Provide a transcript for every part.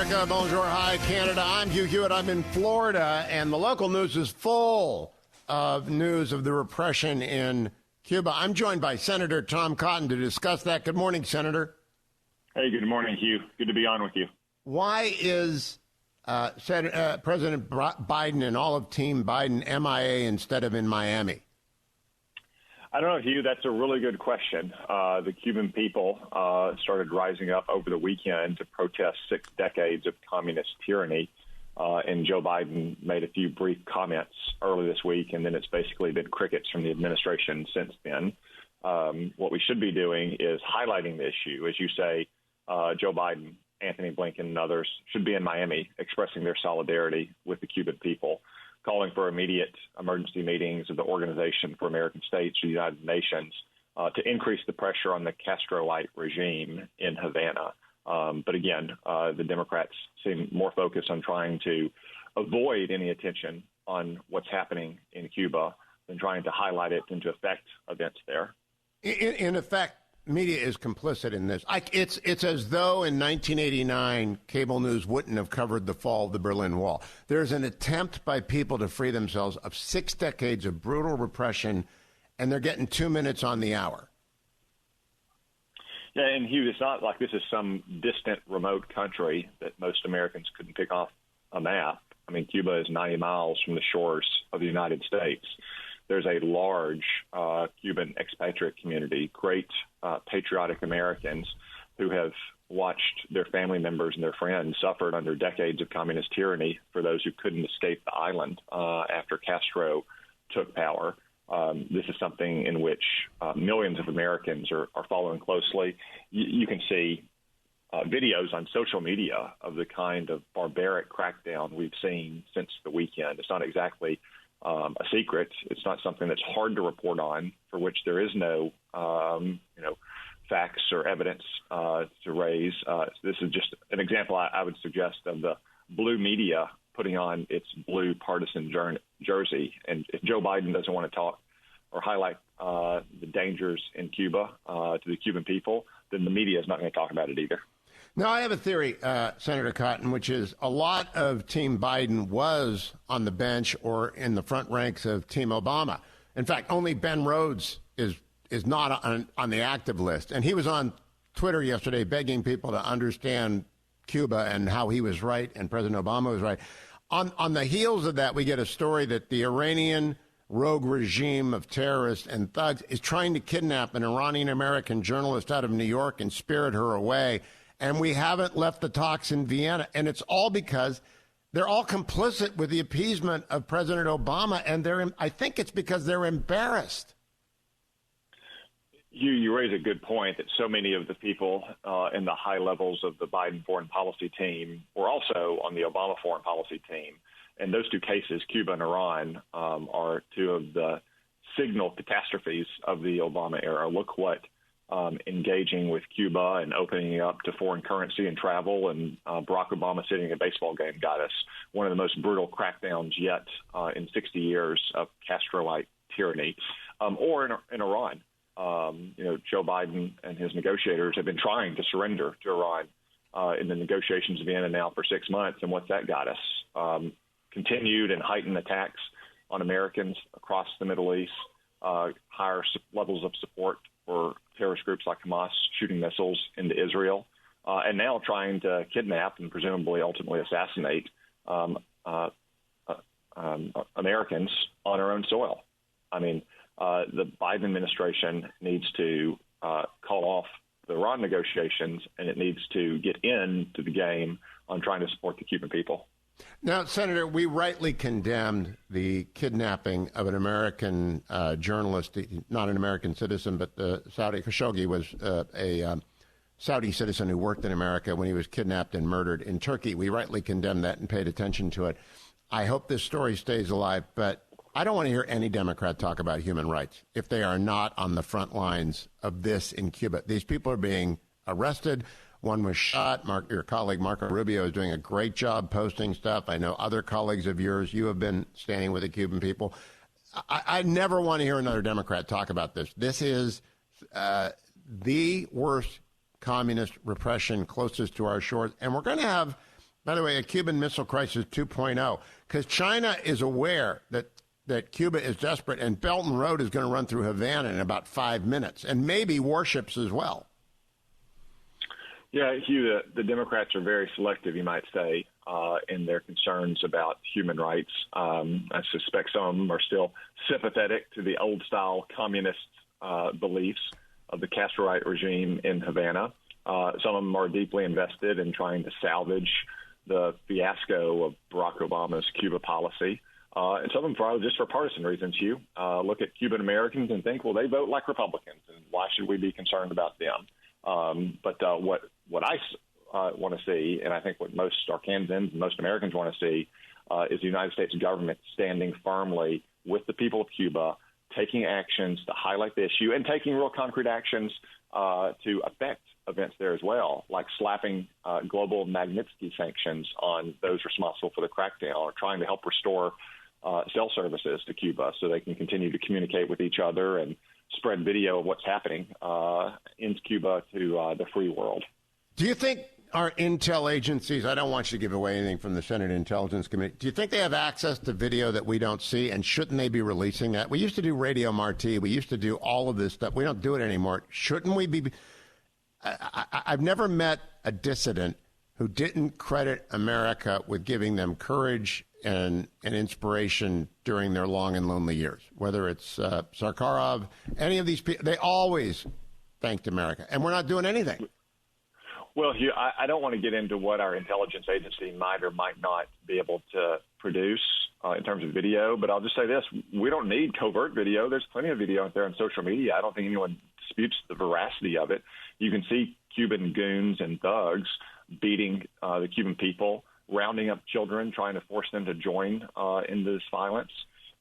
America, bonjour, hi, Canada. I'm Hugh Hewitt. I'm in Florida, and the local news is full of news of the repression in Cuba. I'm joined by Senator Tom Cotton to discuss that. Good morning, Senator. Hey, good morning, Hugh. Good to be on with you. Why is President Biden and all of Team Biden MIA instead of in Miami? I don't know, Hugh. That's a really good question. The Cuban people started rising up over the weekend to protest 6 decades of communist tyranny, and Joe Biden made a few brief comments early this week, and then it's basically been crickets from the administration since then. What we should be doing is highlighting the issue. As you say, Joe Biden, Anthony Blinken, and others should be in Miami expressing their solidarity with the Cuban people, calling for immediate emergency meetings of the Organization for American States, the United Nations, to increase the pressure on the Castro-like regime in Havana. But again, the Democrats seem more focused on trying to avoid any attention on what's happening in Cuba than trying to highlight it and to affect events there. In effect, media is complicit in this. It's as though in 1989, cable news wouldn't have covered the fall of the Berlin Wall. There's an attempt by people to free themselves of 6 decades of brutal repression, and they're getting 2 minutes on the hour. Yeah, and Hugh, it's not like this is some distant, remote country that most Americans couldn't pick off a map. I mean, Cuba is 90 miles from the shores of the United States. There's a large Cuban expatriate community, great patriotic Americans who have watched their family members and their friends suffered under decades of communist tyranny for those who couldn't escape the island after Castro took power. This is something in which millions of Americans are following closely. You can see videos on social media of the kind of barbaric crackdown we've seen since the weekend. It's not exactly a secret. It's not something that's hard to report on, for which there is no, facts or evidence to raise. This is just an example, I would suggest, of the blue media putting on its blue partisan jersey. And if Joe Biden doesn't want to talk or highlight the dangers in Cuba to the Cuban people, then the media is not going to talk about it either. Now, I have a theory, Senator Cotton, which is a lot of Team Biden was on the bench or in the front ranks of Team Obama. In fact, only Ben Rhodes is not on the active list. And he was on Twitter yesterday begging people to understand Cuba and how he was right and President Obama was right. On the heels of that, we get a story that the Iranian rogue regime of terrorists and thugs is trying to kidnap an Iranian-American journalist out of New York and spirit her away. And we haven't left the talks in Vienna. And it's all because they're all complicit with the appeasement of President Obama. And I think it's because they're embarrassed. You raise a good point that so many of the people in the high levels of the Biden foreign policy team were also on the Obama foreign policy team. And those two cases, Cuba and Iran, are two of the signal catastrophes of the Obama era. Look what engaging with Cuba and opening up to foreign currency and travel and Barack Obama sitting at a baseball game got us. One of the most brutal crackdowns yet in 60 years of Castro-like tyranny. Or in Iran. Joe Biden and his negotiators have been trying to surrender to Iran in the negotiations in Vienna now for 6 months. And what's that got us? Continued and heightened attacks on Americans across the Middle East, higher levels of support for terrorist groups like Hamas shooting missiles into Israel, and now trying to kidnap and presumably ultimately assassinate Americans on our own soil. I mean, the Biden administration needs to call off the Iran negotiations, and it needs to get into the game on trying to support the Cuban people. Now, Senator, we rightly condemned the kidnapping of an American journalist, not an American citizen, but Saudi. Khashoggi was a Saudi citizen who worked in America when he was kidnapped and murdered in Turkey. We rightly condemned that and paid attention to it. I hope this story stays alive, but I don't want to hear any Democrat talk about human rights if they are not on the front lines of this in Cuba. These people are being arrested. One was shot. Your colleague Marco Rubio is doing a great job posting stuff. I know other colleagues of yours, you have been standing with the Cuban people. I never want to hear another Democrat talk about this. This is the worst communist repression closest to our shores. And we're going to have By the way, a Cuban Missile Crisis 2.0, because China is aware that Cuba is desperate, and Belt and Road is going to run through Havana in about 5 minutes, and maybe warships as well. Yeah, Hugh, the Democrats are very selective, you might say, in their concerns about human rights. I suspect some of them are still sympathetic to the old-style communist beliefs of the Castroite regime in Havana. Some of them are deeply invested in trying to salvage the fiasco of Barack Obama's Cuba policy. And some of them probably just for partisan reasons, Hugh. Look at Cuban Americans and think, well, they vote like Republicans, and why should we be concerned about them? But what I want to see, and I think what most Arkansans and most Americans want to see, is the United States government standing firmly with the people of Cuba, taking actions to highlight the issue and taking real concrete actions to affect events there as well, like slapping global Magnitsky sanctions on those responsible for the crackdown, or trying to help restore cell services to Cuba so they can continue to communicate with each other and spread video of what's happening in Cuba to the free world. Do you think our intel agencies, I don't want you to give away anything from the Senate Intelligence Committee, do you think they have access to video that we don't see, and shouldn't they be releasing that? We used to do Radio Marti. We used to do all of this stuff. We don't do it anymore. Shouldn't we be? I've never met a dissident who didn't credit America with giving them courage and inspiration during their long and lonely years, whether it's Sakharov, any of these people. They always thanked America, and we're not doing anything. Well, Hugh, I don't want to get into what our intelligence agency might or might not be able to produce in terms of video, but I'll just say this. We don't need covert video. There's plenty of video out there on social media. I don't think anyone disputes the veracity of it. You can see Cuban goons and thugs beating the Cuban people, rounding up children, trying to force them to join in this violence.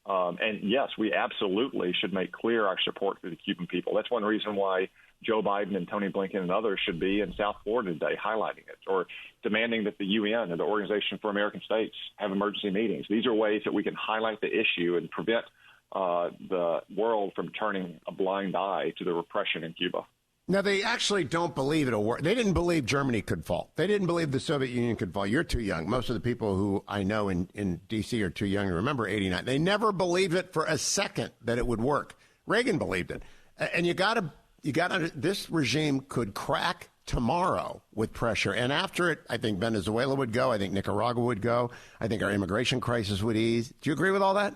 And, yes, we absolutely should make clear our support for the Cuban people. That's one reason why Joe Biden and Tony Blinken and others should be in South Florida today highlighting it, or demanding that the UN and the Organization for American States have emergency meetings. These are ways that we can highlight the issue and prevent the world from turning a blind eye to the repression in Cuba. Now, they actually don't believe it'll work. They didn't believe Germany could fall. They didn't believe the Soviet Union could fall. You're too young. Most of the people who I know in D.C. are too young to remember 89. They never believed it for a second that it would work. Reagan believed it. And you got to, this regime could crack tomorrow with pressure. And after it, I think Venezuela would go. I think Nicaragua would go. I think our immigration crisis would ease. Do you agree with all that?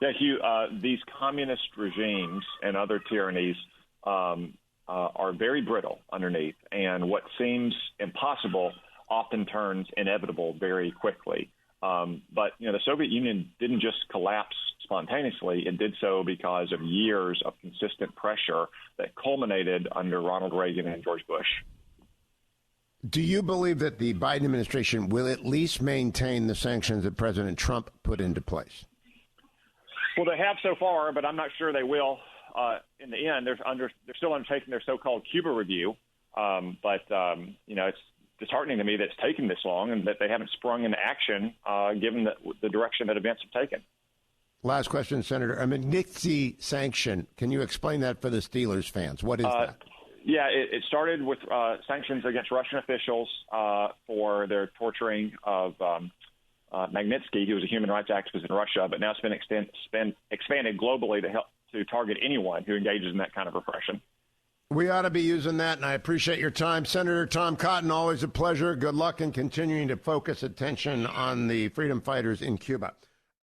Yeah, Hugh, these communist regimes and other tyrannies are very brittle underneath, and what seems impossible often turns inevitable very quickly. But, the Soviet Union didn't just collapse spontaneously. It did so because of years of consistent pressure that culminated under Ronald Reagan and George Bush. Do you believe that the Biden administration will at least maintain the sanctions that President Trump put into place? Well, they have so far, but I'm not sure they will. In the end, they're still undertaking their so-called Cuba review. But it's disheartening to me that it's taken this long and that they haven't sprung into action given the direction that events have taken. Last question, Senator. A Magnitsky sanction. Can you explain that for the Steelers fans? What is that? Yeah, it started with sanctions against Russian officials for their torturing of Magnitsky. He was a human rights activist in Russia, but now it's been expanded globally to help to target anyone who engages in that kind of repression. We ought to be using that, and I appreciate your time. Senator Tom Cotton, always a pleasure. Good luck in continuing to focus attention on the freedom fighters in Cuba.